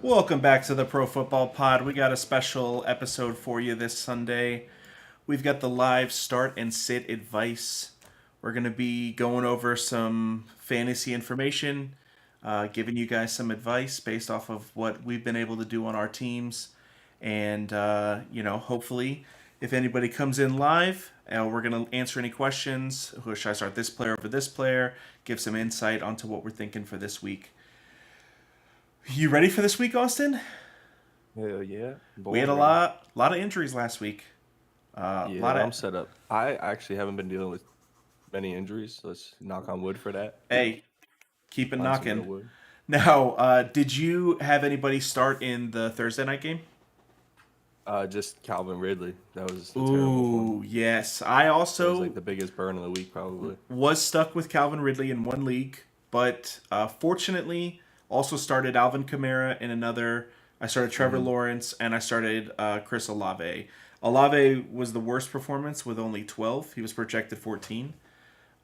Welcome back to the Pro Football Pod. We got a special episode for you this Sunday. We've got the live start and sit advice. We're going to be going over some fantasy information, giving you guys some advice based off of what we've been able to do on our teams. And, hopefully, if anybody comes in live, we're going to answer any questions. Who should I start, this player over this player? Give some insight onto what we're thinking for this week. You ready for this week, Austin? Hell yeah. We had Born a ready. lot of injuries last week. A Yeah, lot of I'm set up. I actually haven't been dealing with many injuries. Let's knock on wood for that. hey, keep it Find some real knocking. wood. Now, did you have anybody start in the Thursday night game? Just Calvin Ridley. That was a terrible one. Ooh, yes. I That was like also the biggest burn of the week, probably. was stuck with Calvin Ridley in one league, but fortunately, also started Alvin Kamara in another. I started Trevor hmm Lawrence and I started Chris Olave. Olave was the worst performance with only 12. He was projected 14.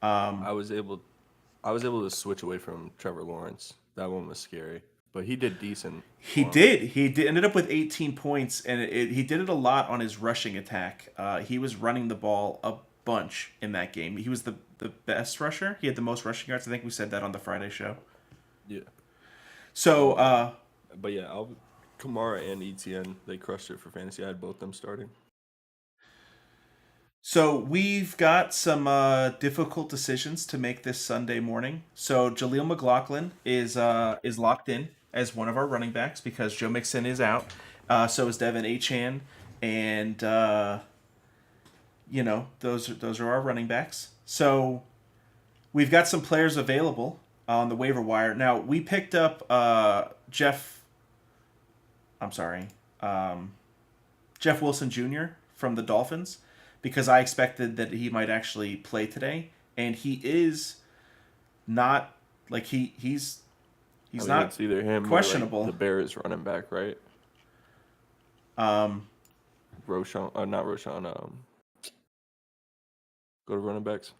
I was able, I was able to switch away from Trevor Lawrence. That one was scary, but he did decent He for him. did. He did, ended up with 18 points, and he did it a lot on his rushing attack. He was running the ball a bunch in that game. He was the best rusher. He had the most rushing yards. I think we said that on the Friday show. Yeah. So, Um, but yeah, Kamara and ETN they crushed it for fantasy. I had both them starting. so we've got some difficult decisions to make this Sunday morning. So Jaleel McLaughlin is locked in as one of our running backs because Joe Mixon is out. So is Devin Achan, and those are our running backs. So we've got some players available on the waiver wire. Now we picked up Jeff. I'm sorry, um, Jeff Wilson Jr. from the Dolphins because I expected that he might actually play today, and he is not like he's I mean, not it's either him or like the questionable. Bears running back, right? Um, Not Roshan. Go to running backs.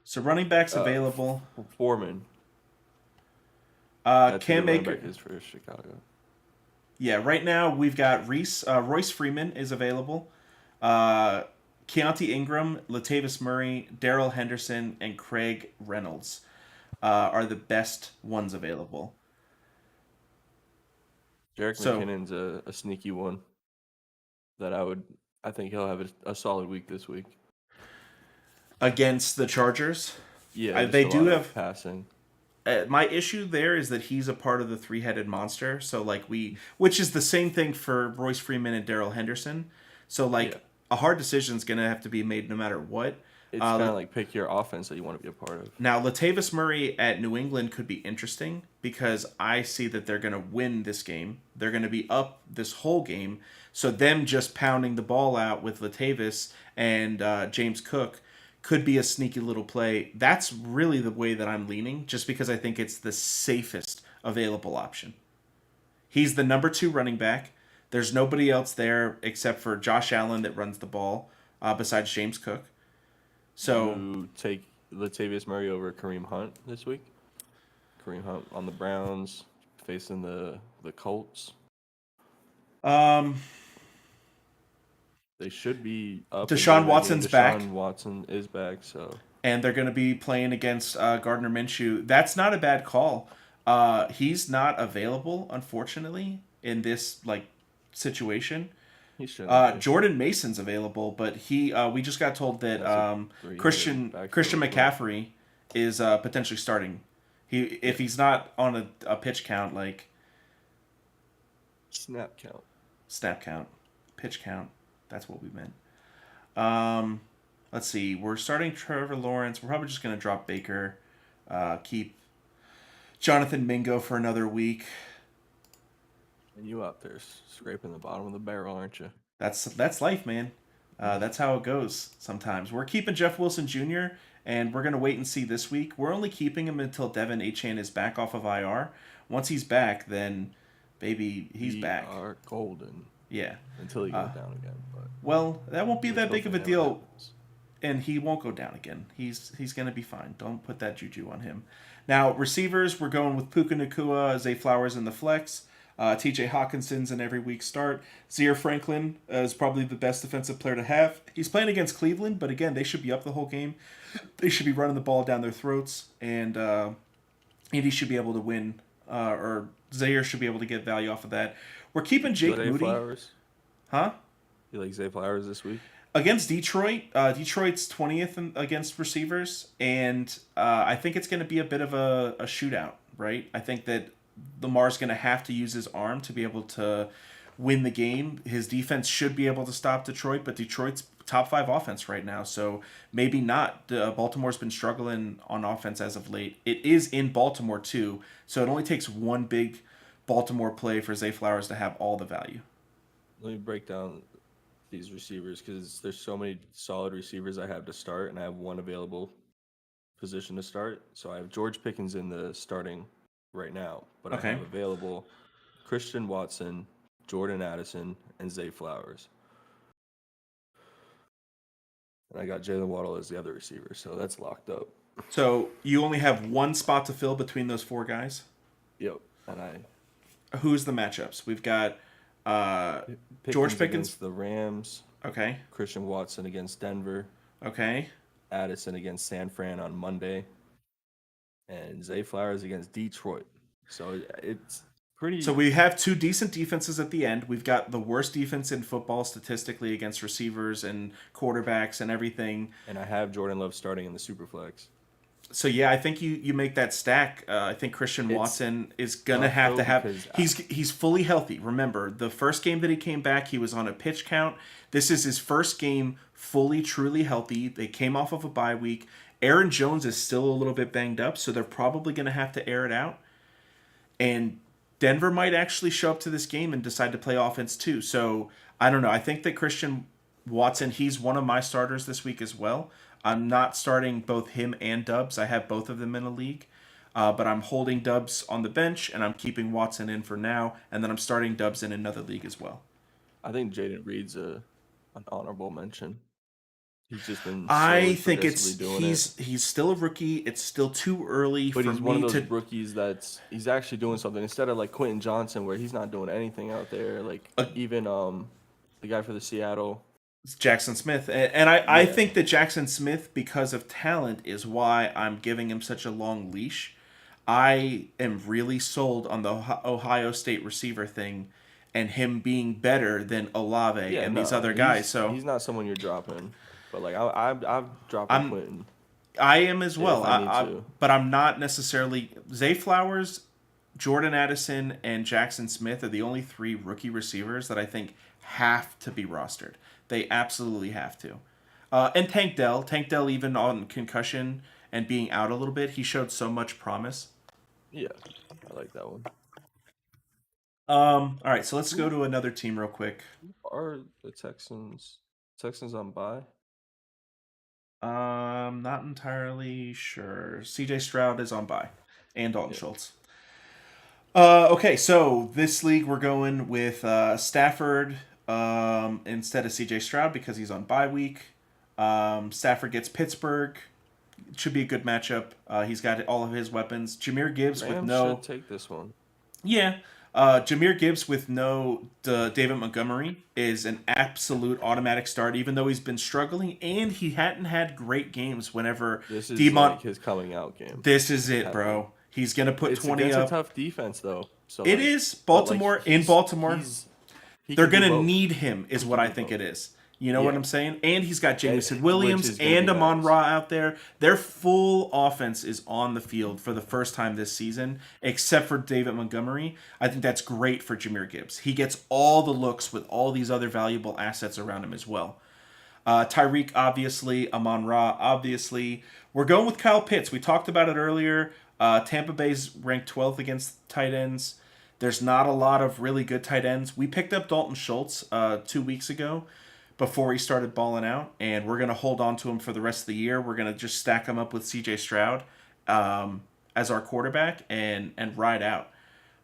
so running backs Uh, available. Foreman. That's who the Cam running back Akers. is for Chicago. Yeah, right now we've got Royce Freeman is available. Uh, Keontae Ingram, Latavius Murray, Daryl Henderson, and Craig Reynolds are the best ones available. Jarek So McKinnon's a sneaky one that I think he'll have a solid week this week. against the Chargers, Yeah, just they a do lot of have. passing. My issue there is that he's a part of the three-headed monster. So like which is the same thing for Royce Freeman and Daryl Henderson. So Yeah, like a hard decision is gonna have to be made no matter what. it's kind Uh, of like pick your offense that you want to be a part of. Now, Latavius Murray at New England could be interesting because I see that they're going to win this game. They're going to be up this whole game. So, them just pounding the ball out with Latavius and James Cook could be a sneaky little play. That's really the way that I'm leaning, just because I think it's the safest available option. He's the number two running back. There's nobody else there except for Josh Allen that runs the ball besides James Cook. So, You take Latavius Murray over Kareem Hunt this week. Kareem Hunt on the Browns facing the Colts. um, They should be up and Deshaun winning that game. Watson's back. Deshaun Watson is back, so And they're going to be playing against Gardner Minshew. That's not a bad call. He's not available, unfortunately, in this like situation. he shouldn't be. Jordan Mason's available, but he we just got told that That's a three-headed Christian backfield as well. McCaffrey is potentially starting. He Yeah, if he's not on a pitch count like snap count. snap count, pitch count. That's what we meant. Um, let's see. We're starting Trevor Lawrence. We're probably just gonna drop Baker. Keep Jonathan Mingo for another week. And you out there scraping the bottom of the barrel, aren't you? That's life, man. That's how it goes sometimes. We're keeping Jeff Wilson Jr. and we're gonna wait and see this week. We're only keeping him until Devin Achan is back off of IR. Once he's back, then baby, he's We back. are golden Yeah. until he Uh, goes down again, but well, that won't be which that big of hopefully a never deal, happens. and he won't go down again. He's gonna be fine. Don't put that juju on him. Now receivers, we're going with Puka Nakua, Zay Flowers in the flex. TJ Hawkinson's an every week start. Zaire Franklin is probably the best defensive player to have. He's playing against Cleveland, but again, they should be up the whole game. They should be running the ball down their throats, and he should be able to win, or Zaire should be able to get value off of that. We're keeping Jake Zay Moody. Flowers. Huh? You like Zay Flowers this week? Against Detroit, Detroit's 20th against receivers, and I think it's going to be a bit of a shootout, right? I think that Lamar's going to have to use his arm to be able to win the game. His defense should be able to stop Detroit, but Detroit's top 5 offense right now, so maybe not. Baltimore's been struggling on offense as of late. It is in Baltimore too, so it only takes one big Baltimore play for Zay Flowers to have all the value. Let me break down these receivers because there's so many solid receivers I have to start, and I have one available position to start. So I have George Pickens in the starting right now, but Okay. I have available Christian Watson, Jordan Addison, and Zay Flowers. And I got Jalen Waddle as the other receiver, so that's locked up. So you only have one spot to fill between those 4 guys? Yep. And Who's the matchups? We've got George Pickens against the Rams, Okay. Christian Watson against Denver, Okay. Addison against San Fran on Monday, and Zay Flowers against Detroit. So it's pretty. So we have 2 decent defenses at the end. We've got the worst defense in football statistically against receivers and quarterbacks and everything. And I have Jordan Love starting in the Superflex. So yeah, I think you make that stack. I think Christian Watson is gonna have to have. He's fully healthy. Remember, the first game that he came back, he was on a pitch count. This is his first game fully, truly healthy. They came off of a bye week. Aaron Jones is still a little bit banged up, so they're probably gonna have to air it out. And Denver might actually show up to this game and decide to play offense too. So I don't know. I think that Christian Watson, he's one of my starters this week as well. I'm not starting both him and Dubs. I have both of them in a league. But I'm holding Dubs on the bench, and I'm keeping Watson in for now, and then I'm starting Dubs in another league as well. I think Jaden Reed's an honorable mention. He's just been. I think he's still a rookie. It's still too early but for he's me one of to. those rookies he's actually doing something instead of like Quentin Johnson, where he's not doing anything out there. Like even the guy for the Seattle. Jackson Smith. And I think that Jackson Smith, because of talent, is why I'm giving him such a long leash. I am really sold on the Ohio State receiver thing and him being better than Olave and these other guys. So he's not someone you're dropping. But like I've dropped Quentin. I am as well. I but I'm not necessarily. Zay Flowers, Jordan Addison, and Jackson Smith are the only 3 rookie receivers that I think have to be rostered. They absolutely have to. And Tank Dell, even on concussion and being out a little bit, he showed so much promise. Yeah, I like that one. All right, so let's go to another team real quick. Are the Texans on bye? Not entirely sure. CJ Stroud is on bye, and Dalton Schultz. Okay, so this league we're going with Stafford instead of CJ Stroud because he's on bye week. Stafford gets Pittsburgh. It should be a good matchup. He's got all of his weapons. Jahmyr Gibbs Rams with no. should take this one. Yeah. Jahmyr Gibbs with no David Montgomery is an absolute automatic start, even though he's been struggling and he hadn't had great games whenever this is like his coming out game. This is it, bro. He's gonna put 20 against up. A tough defense though. So it is Baltimore in Baltimore. They're gonna need him, is what I think it is. You know what I'm saying? And he's got Jameson Williams and Amon-Ra out there. Their full offense is on the field for the first time this season, except for David Montgomery. I think that's great for Jahmyr Gibbs. He gets all the looks with all these other valuable assets around him as well. Tyreek, obviously. Amon-Ra, obviously. We're going with Kyle Pitts. We talked about it earlier. Tampa Bay's ranked 12th against tight ends. There's not a lot of really good tight ends. We picked up Dalton Schultz 2 weeks ago before he started balling out, and we're going to hold on to him for the rest of the year. We're going to just stack him up with CJ Stroud as our quarterback and ride out.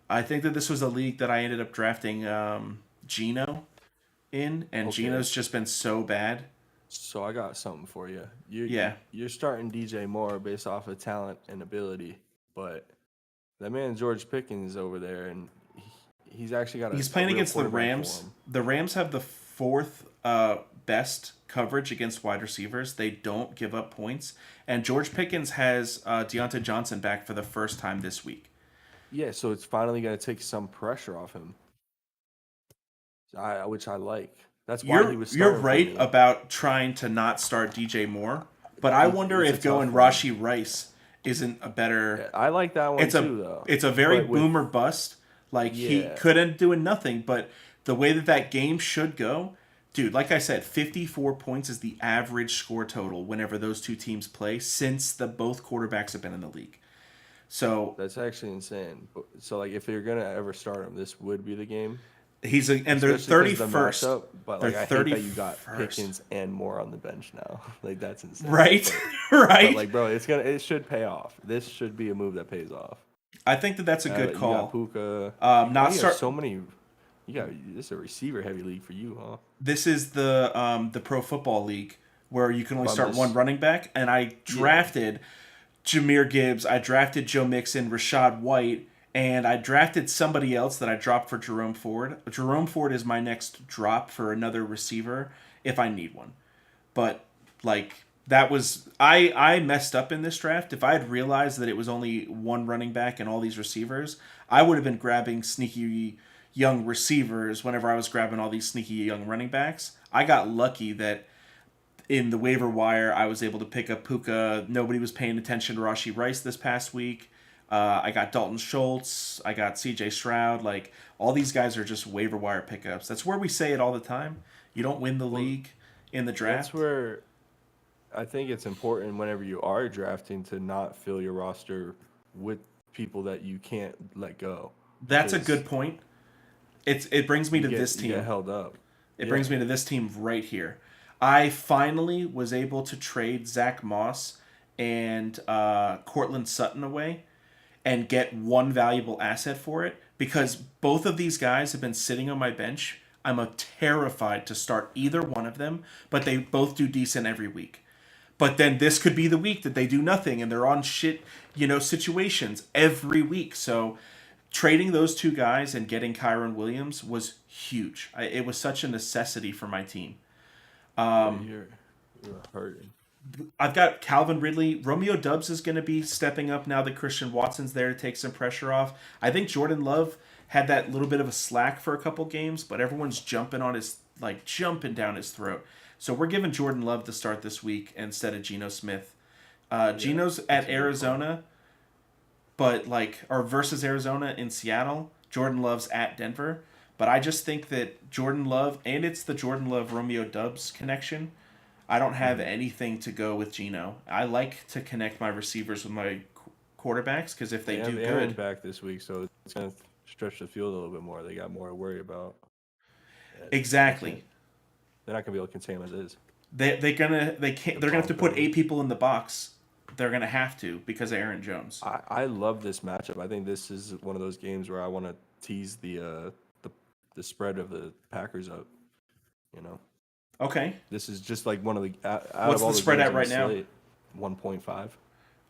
I think that this was a league that I ended up drafting Geno in, and Geno's just been so bad. So I got something for you. You're starting DJ Moore based off of talent and ability, but that man George Pickens over there, and he's actually got He's a playing real against the quarterback for Rams. him. The Rams have the fourth best coverage against wide receivers. They don't give up points. And George Pickens has Deontay Johnson back for the first time this week. Yeah, so it's finally going to take some pressure off him, which I like. That's why he was You're starting for right me. about trying to not start DJ Moore, but I wonder It's a if going tough one. Rashi Rice isn't a better. I like that one It's a too, though. it's a very But with boomer bust. Like he yeah, could end up doing nothing, but the way that game should go, dude. Like I said, 54 points is the average score total whenever those two teams play since the both quarterbacks have been in the league. So that's actually insane. So like, if you're gonna ever start him, this would be the game. and they're Especially 'cause 31st. the matchup, but They're like I hate that you 31st. got Pickens and more on the bench now. Like that's insane. Right? But Right? like, bro, it should pay off. This should be a move that pays off. I think that that's a good You call. got Puka. Not You start. have so many. This is a receiver heavy league for you, huh? This is the Pro Football League where you can only On start this- one running back, and I drafted Jameer Gibbs, I drafted Joe Mixon, Rashad White, and I drafted somebody else that I dropped for Jerome Ford. Jerome Ford is my next drop for another receiver if I need one. But like that was I messed up in this draft. If I had realized that it was only one running back and all these receivers, I would have been grabbing sneaky young receivers whenever I was grabbing all these sneaky young running backs. I got lucky that in the waiver wire I was able to pick up Puka. Nobody was paying attention to Rashi Rice this past week. I got Dalton Schultz. I got C.J. Stroud. Like all these guys are just waiver wire pickups. That's where we say it all the time. You don't win the league in the draft. That's where I think it's important whenever you are drafting to not fill your roster with people that you can't let go. That's a because good point. It brings me to this You team. get held up. It brings me to this team right here. I finally was able to trade Zach Moss and Cortland Sutton away and get one valuable asset for it because both of these guys have been sitting on my bench. I'm terrified to start either one of them, but they both do decent every week. But then this could be the week that they do nothing and they're on shit, situations every week. So trading those two guys and getting Kyron Williams was huge. It was such a necessity for my team. You're hurting. I've got Calvin Ridley. Romeo Dubs is going to be stepping up now that Christian Watson's there to take some pressure off. I think Jordan Love had that little bit of a slack for a couple games, but everyone's jumping down his throat. So we're giving Jordan Love to start this week instead of Geno Smith. Geno's at Arizona, but versus Arizona in Seattle. Jordan Love's at Denver. But I just think that Jordan Love, and it's the Jordan Love Romeo Dubs connection. I don't have anything to go with Geno. I like to connect my receivers with my quarterbacks because if they have do Aaron good, back this week, so it's gonna stretch the field a little bit more. They got more to worry about. exactly. They're not gonna be able to contain him as is. They're gonna have to put 8 people in the box. They're gonna have to because of Aaron Jones. I love this matchup. I think this is one of those games where I want to tease the spread of the Packers up. Okay. This is just like one of the out What's of all the spread games at on right the now? slate, 1.5.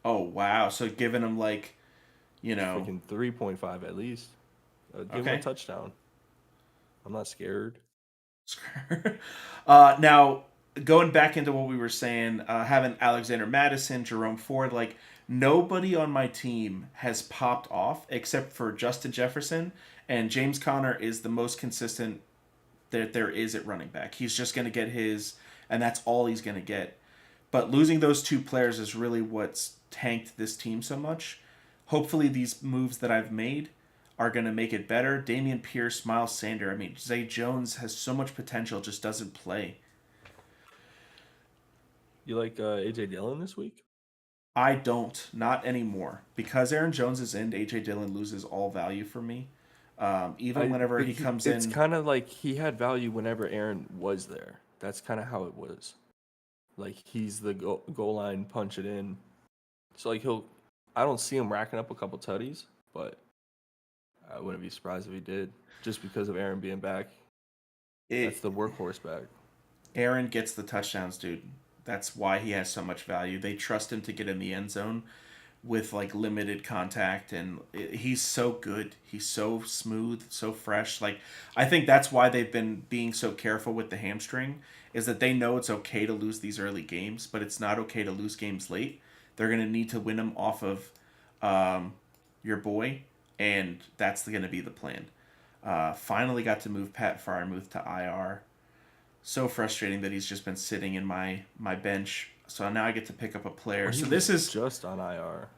Oh wow! So giving them Freaking 3.5 at least. Give him Okay. a touchdown. I'm not scared. Now going back into what we were saying, having Alexander Madison, Jerome Ford, nobody on my team has popped off except for Justin Jefferson, and James Conner is the most consistent that there is at running back. He's just going to get his, and that's all he's going to get. But losing those two players is really what's tanked this team so much. Hopefully these moves that I've made are going to make it better. Damian Pierce, Miles Sanders. I mean, Zay Jones has so much potential, just doesn't play. You like AJ Dillon this week? I don't, not anymore. Because Aaron Jones is in, AJ Dillon loses all value for me. Even whenever he comes in. It's kind of like he had value whenever Aaron was there. That's kind of how it was. Like he's the goal line, punch it in. So I don't see him racking up a couple tutties, but I wouldn't be surprised if he did, just because of Aaron being back. That's the workhorse back. Aaron gets the touchdowns, dude. That's why he has so much value. They trust him to get in the end zone. with like limited contact, and he's so good. He's so smooth, so fresh. Like I think that's why they've been being so careful with the hamstring, is that they know it's okay to lose these early games, but it's not okay to lose games late. They're going to need to win them off of your boy, and that's going to be the plan. Finally got to move Pat Fryermuth to IR. So frustrating that he's just been sitting in my bench. So now I get to pick up a player. Well, So this is just on IR.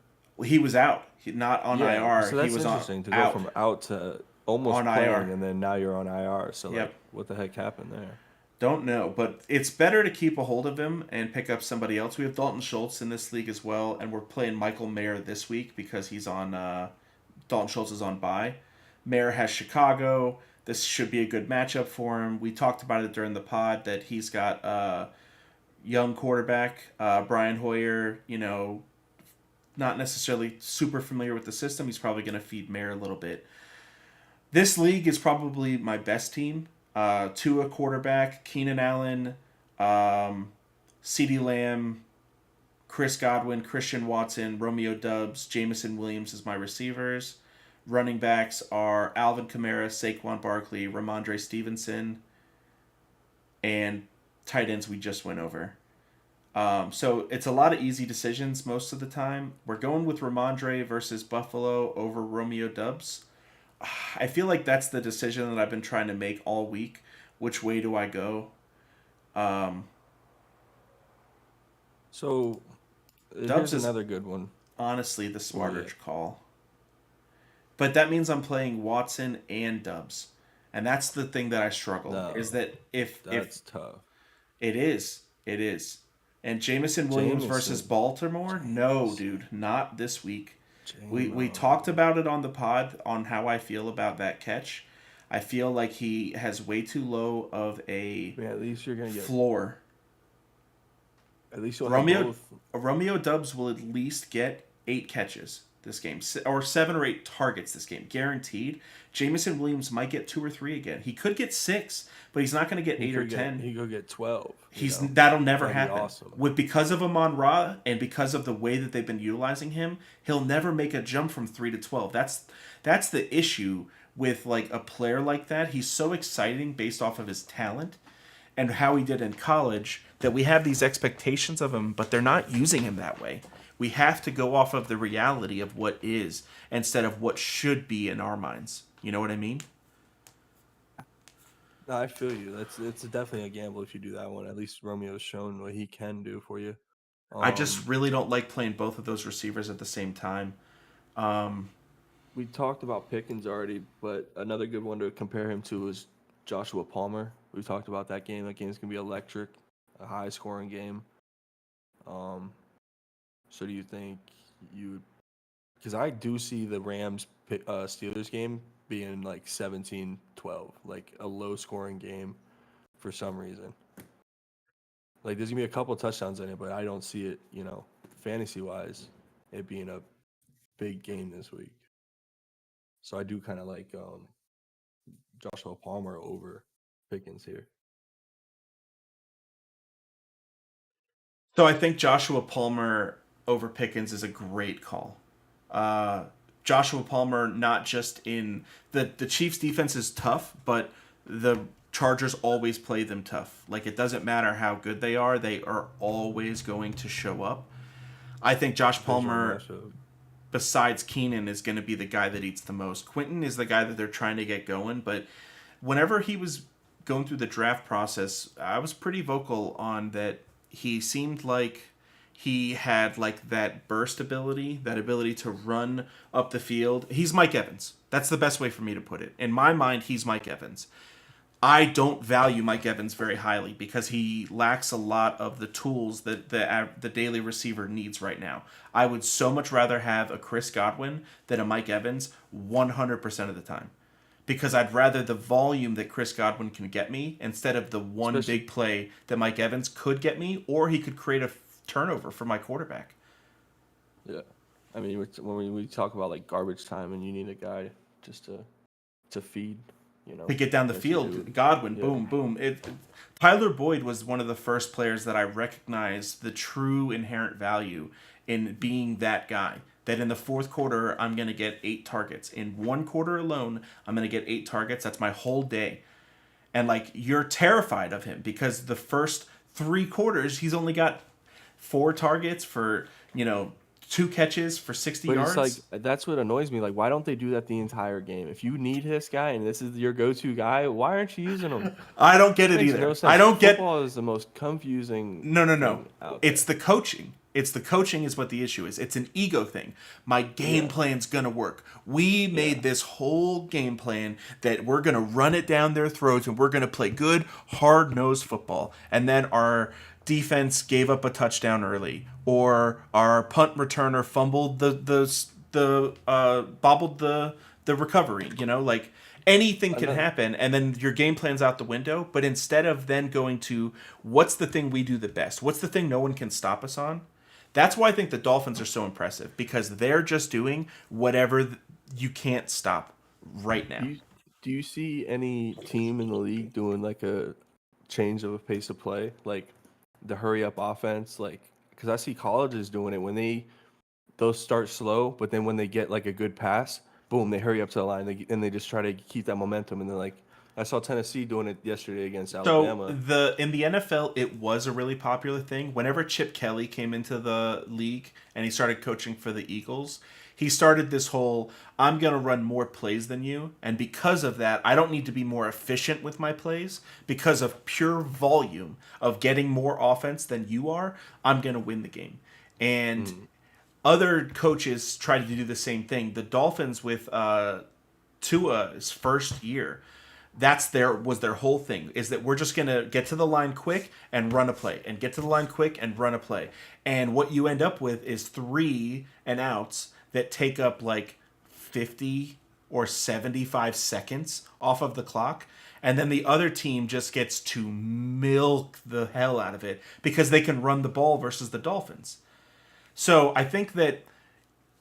he was out. Not on IR. So that's he was interesting to go out. from out to almost On playing, IR. and then now you're on IR. So Yep. like, what the heck happened there? Don't know, but it's better to keep a hold of him and pick up somebody else. We have Dalton Schultz in this league as well, and we're playing Michael Mayer this week because he's on. Dalton Schultz is on bye. Mayer has Chicago. This should be a good matchup for him. We talked about it during the pod that he's got young quarterback Brian Hoyer. Not necessarily super familiar with the system. He's probably going to feed Mayer a little bit. This league is probably my best team. Tua quarterback, Keenan Allen, CeeDee Lamb, Chris Godwin, Christian Watson, Romeo Doubs, Jamison Williams as my receivers. Running backs are Alvin Kamara, Saquon Barkley, Ramondre Stevenson, and tight ends we just went over. So it's a lot of easy decisions most of the time. We're going with Ramondre versus Buffalo over Romeo Doubs. I feel like that's the decision that I've been trying to make all week. Which way do I go? So Doubs here's is another good one. honestly the smarter you. call. But that means I'm playing Watson and Doubs. And that's the thing that I struggle. No, is that if That's tough. it is. And Jamison Williams versus Baltimore? No, dude, not this week. We talked about it on the pod on how I feel about that catch. I feel like he has way too low of a At least you're gonna get floor. At least you'll have both. Romeo Doubs will at least get 8 catches this game, or 7 or 8 targets this game, guaranteed. Jamison Williams might get 2 or 3 again. He could get 6, but he's not going to get 8 or 10. He could get 12. That'll never That'd be happen. awesome. Because of Amon-Ra and because of the way that they've been utilizing him, he'll never make a jump from 3 to 12. That's the issue with like a player like that. He's so exciting based off of his talent and how he did in college that we have these expectations of him, but they're not using him that way. We have to go off of the reality of what is instead of what should be in our minds. You know what I mean? No, I feel you. It's definitely a gamble if you do that one. At least Romeo's shown what he can do for you. I just really don't like playing both of those receivers at the same time. We talked about Pickens already, but another good one to compare him to is Joshua Palmer. We talked about that game. That game's gonna be electric, a high-scoring game. So do you think you? Because I do see the Rams Steelers game being like 17-12, like a low-scoring game for some reason. Like there's gonna be a couple touchdowns in it, but I don't see it, fantasy-wise, it being a big game this week. So I do kind of like Joshua Palmer over Pickens here. So I think Joshua Palmer over Pickens is a great call. Joshua Palmer, not just in the Chiefs defense is tough, but the Chargers always play them tough. Like it doesn't matter how good they are always going to show up. I think Josh Palmer, besides Keenan, is going to be the guy that eats the most. Quentin is the guy that they're trying to get going, but whenever he was going through the draft process, I was pretty vocal on that. He seemed like he had like that burst ability, that ability to run up the field. He's Mike Evans. That's the best way for me to put it. In my mind, he's Mike Evans. I don't value Mike Evans very highly because he lacks a lot of the tools that the daily receiver needs right now. I would so much rather have a Chris Godwin than a Mike Evans 100% of the time. Because I'd rather the volume that Chris Godwin can get me instead of the one big play that Mike Evans could get me, or he could create a turnover for my quarterback. Yeah. I mean, when we talk about like garbage time and you need a guy just to feed, to get down the field, Godwin, boom, boom. Tyler Boyd was one of the first players that I recognized the true inherent value in being that guy. that in the fourth quarter I'm going to get 8 targets. In one quarter alone, I'm going to get 8 targets. That's my whole day. And like you're terrified of him because the first 3 quarters he's only got 4 targets for, 2 catches for 60 But yards. it's like that's what annoys me. Like, why don't they do that the entire game? If you need this guy and this is your go-to guy, why aren't you using him? I don't get it Makes either. no sense. I don't get Football is the most confusing. No. thing out It's there. the coaching. It's the coaching is what the issue is. It's an ego thing. My game plan's gonna work. We made this whole game plan that we're gonna run it down their throats and we're gonna play good, hard-nosed football. And then our defense gave up a touchdown early, or our punt returner fumbled bobbled the recovery. Like anything can happen, and then your game plan's out the window. But instead of then going to what's the thing we do the best, what's the thing no one can stop us on, that's why I think the Dolphins are so impressive, because they're just doing whatever you can't stop right now. Do you see any team in the league doing like a change of a pace of play, like the hurry up offense? Like, because I see colleges doing it when they'll start slow, but then when they get like a good pass, boom, they hurry up to the line and they just try to keep that momentum. And they're like, I saw Tennessee doing it yesterday against Alabama. So in the NFL, it was a really popular thing. Whenever Chip Kelly came into the league and he started coaching for the Eagles, he started this whole I'm going to run more plays than you, and because of that, I don't need to be more efficient with my plays. Because of pure volume of getting more offense than you are, I'm going to win the game. And other coaches try to do the same thing. The Dolphins with Tua's first year, was their whole thing, is that we're just gonna get to the line quick and run a play, and get to the line quick and run a play. And what you end up with is 3 and outs that take up like 50 or 75 seconds off of the clock. And then the other team just gets to milk the hell out of it because they can run the ball versus the Dolphins. So I think that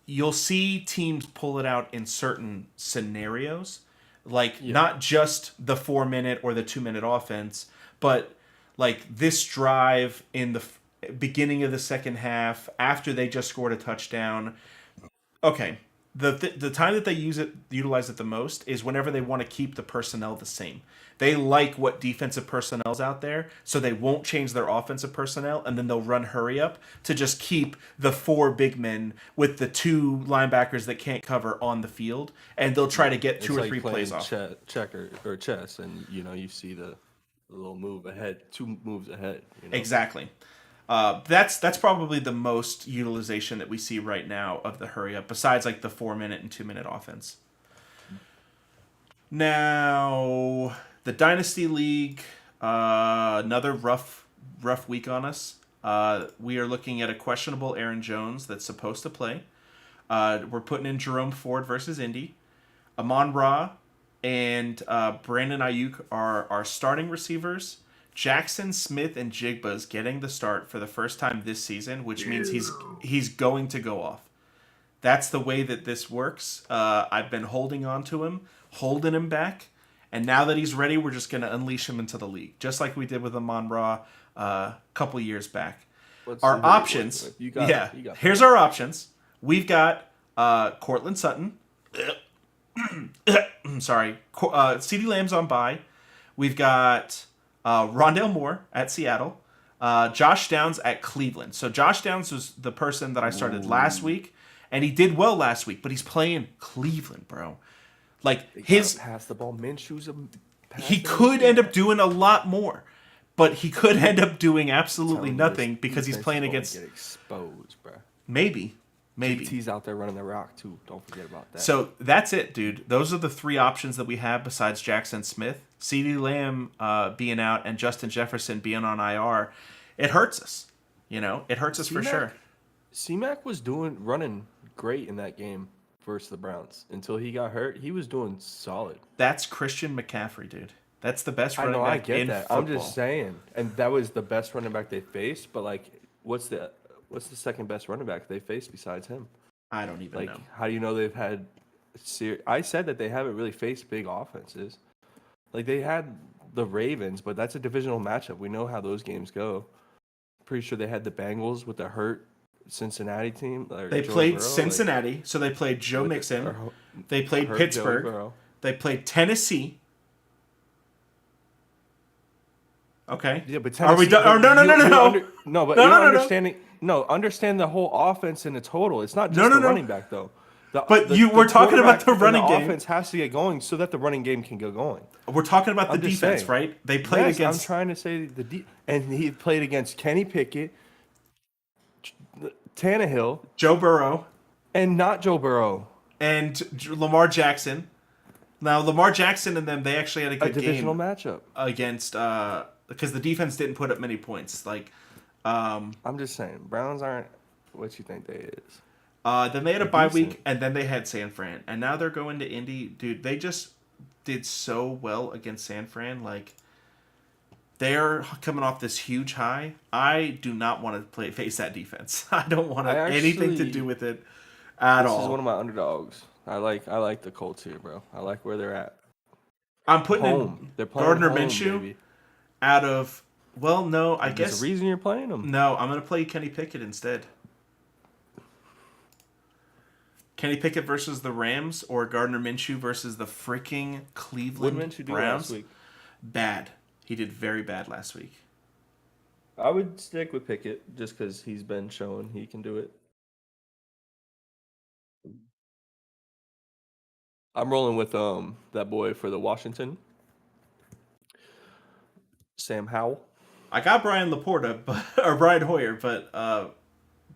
you'll see teams pull it out in certain scenarios, like not just the 4-minute or the 2-minute offense, but like this drive in the beginning of the second half after they just scored a touchdown. Okay, the time that they utilize it the most is whenever they want to keep the personnel the same. They like what defensive personnel's out there, so they won't change their offensive personnel, and then they'll run hurry up to just keep the 4 big men with the 2 linebackers that can't cover on the field, and they'll try to get 2 or 3 plays off. Checker or chess, and you see the little move ahead, 2 moves ahead. Exactly. That's probably the most utilization that we see right now of the hurry up, besides like the 4-minute and 2-minute offense. Now, the Dynasty League, another rough week on us. We are looking at a questionable Aaron Jones that's supposed to play. We're putting in Jerome Ford versus Indy. Amon-Ra and Brandon Ayuk are our starting receivers. Jackson Smith and Jigba's getting the start for the first time this season, which means he's going to go off. That's the way that this works. I've been holding on to him, holding him back, and now that he's ready, we're just going to unleash him into the league, just like we did with Amon-Ra a couple years back. Our options, here's our options. We've got Cortland Sutton. Sorry, CeeDee Lamb's on bye. We've got Rondale Moore at Seattle. Josh Downs at Cleveland. So Josh Downs was the person that I started last week, and he did well last week, but he's playing Cleveland, bro. Like pass the ball. Minshew's he could end up doing a lot more, but he could end up doing absolutely nothing because he's playing against. Get exposed, bro. Maybe. He's out there running the rock too. Don't forget about that. So that's it, dude. Those are the 3 options that we have besides Jackson Smith. CeeDee Lamb being out and Justin Jefferson being on IR. It hurts us. It hurts us for sure. C-Mac was running great in that game versus the Browns until he got hurt. He was doing solid. That's Christian McCaffrey, dude. That's the best running back I get in that. football. I'm just saying, and that was the best running back they faced. But like, what's the second best running back they faced besides him? I don't even know. How do you know they've had? I said that they haven't really faced big offenses. Like they had the Ravens, but that's a divisional matchup. We know how those games go. Pretty sure they had the Bengals with the hurt Cincinnati team. Or They Joe played Burrow, Cincinnati, so they played Joe with Mixon. or They played hurt Joey Pittsburgh. Burrow. They played Tennessee. Okay. Yeah, but Are we Tennessee. done? Oh, no, no, no, no, no. No, but No, you're no, no, no. understanding. No, understand the whole offense in the total. It's not just No, no, the no. running back though. But we're talking about the quarterback and running game. offense has to get going so that the running game can get going. We're talking about the I'm just defense, saying. right? They played Yes, against. I'm trying to say and he played against Kenny Pickett, Tannehill, Joe Burrow and not Joe Burrow. and Lamar Jackson. Now, Lamar Jackson and them, they actually had a A good divisional game matchup. against because the defense didn't put up many points. Like, I'm just saying, Browns aren't what you think they is. then they had a bye decent. week, and then they had San Fran, and now they're going to Indy. Dude, they just did so well against San Fran. Like, they're coming off this huge high. I do not want to face that defense. I don't want anything to do with it at all. This is one of my underdogs. I like the Colts here, bro. I like where they're at. I'm putting Home. They're in playing Gardner home, Minshew baby. out of. Well, no, I There's guess a reason you're playing them. no. I'm gonna play Kenny Pickett instead. Kenny Pickett versus the Rams or Gardner Minshew versus the freaking What Cleveland did Minshew do Browns. last week? Bad. He did very bad last week. I would stick with Pickett just because he's been showing he can do it. I'm rolling with that boy for the Washington, Sam Howell. I got Brian Laporta, or Brian Hoyer, but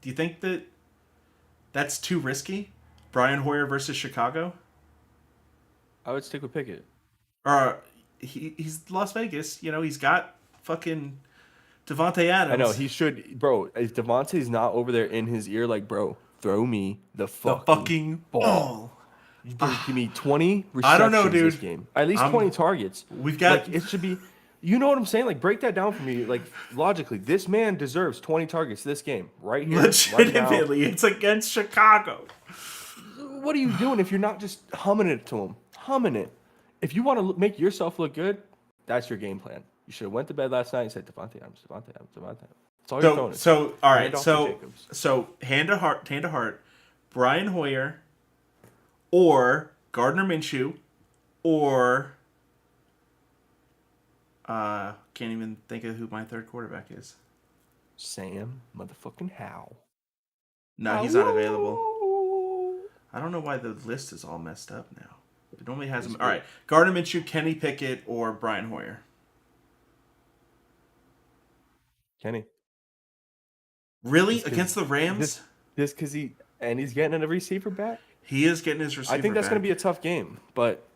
do you think that that's too risky? Brian Hoyer versus Chicago? I would stick with Pickett. Or he's Las Vegas. You know, he's got fucking Devontae Adams. I know he should, bro. If Devontae's not over there in his ear, like, bro, throw me the fucking ball. ball. Bro, give me 20 receptions I don't know, dude. this game. At least 20 targets. We've got. Like, it should be. You know what I'm saying? Like, break that down for me. Like, logically, this man deserves 20 targets this game right here. Legitimately, it's against Chicago. What are you doing if you're not just humming it to him? Humming it. If you want to make yourself look good, that's your game plan. You should have went to bed last night and said, Devontae Adams, Devontae Adams, Devontae Adams. That's all you're throwing. So all right. Hand off to Jacobs. So hand to heart, Brian Hoyer, or Gardner Minshew, or can't even think of who my third quarterback is. Sam motherfucking Howell. No, he's not available. I don't know why the list is all messed up now. It normally has him. All right, Gardner Minshew, Kenny Pickett, or Brian Hoyer. Kenny. Really? Just 'cause- Against the Rams? Just because he's getting a receiver back. He is getting his receiver I think that's back. going to be a tough game, but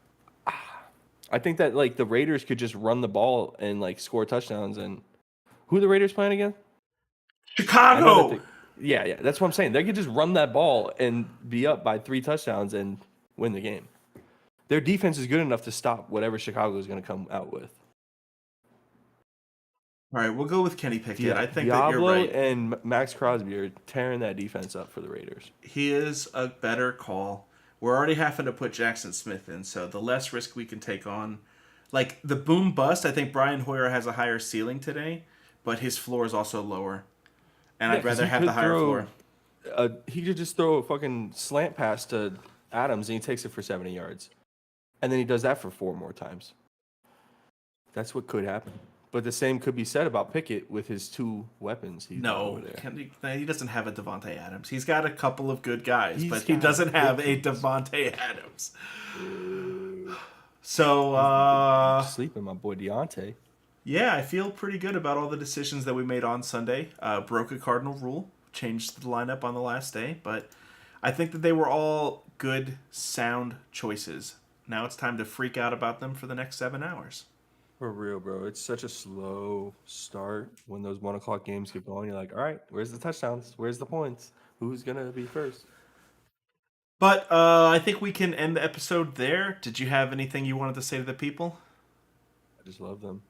I think that like the Raiders could just run the ball and like score touchdowns. And who are the Raiders playing again? I know Chicago! that yeah, that's what I'm saying. They could just run that ball and be up by 3 touchdowns and win the game. Their defense is good enough to stop whatever Chicago is going to come out with. All right, we'll go with Kenny Pickett. I think that Diablo you're right. and Max Crosby are tearing that defense up for the Raiders. He is a better call. We're already having to put Jackson Smith in, so the less risk we can take on. Like, the boom bust, I think Brian Hoyer has a higher ceiling today, but his floor is also lower. And Yeah, I'd 'cause rather he have could the higher throw- floor. He could just throw a fucking slant pass to Adams and he takes it for 70 yards. And then he does that for 4 more times. That's what could happen. But the same could be said about Pickett with his 2 weapons. He's got No, over there. he doesn't have a Devontae Adams. He's got a couple of good guys, He's but he got doesn't have a good Devontae Adams. So, Sleeping, my boy Deontay. yeah, I feel pretty good about all the decisions that we made on Sunday. Broke a cardinal rule, changed the lineup on the last day, but I think that they were all good, sound choices. Now it's time to freak out about them for the next 7 hours. For real, bro. It's such a slow start when those 1 o'clock games get going. You're like, all right, where's the touchdowns? Where's the points? Who's going to be first? But I think we can end the episode there. Did you have anything you wanted to say to the people? I just love them.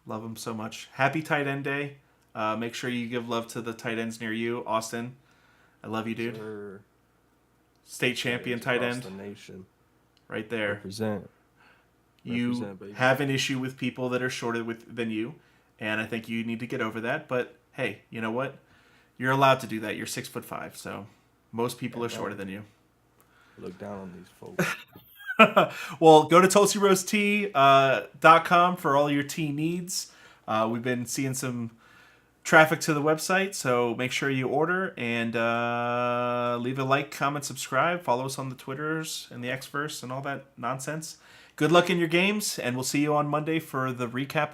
Love them so much. Happy tight end day. Make sure you give love to the tight ends near you. Austin, I love you, dude. Sir. State champion Across tight end. the nation. Right there. Represent. You Represent, baby. have an issue with people that are shorter than you, and I think you need to get over that. But hey, you know what? You're allowed to do that. You're 6'5", so most people are shorter than you. Look down on these folks. Well, go to TulsiRoastTea.com for all your tea needs. We've been seeing some traffic to the website, so make sure you order and leave a like, comment, subscribe. Follow us on the Twitters and the Xverse and all that nonsense. Good luck in your games, and we'll see you on Monday for the recap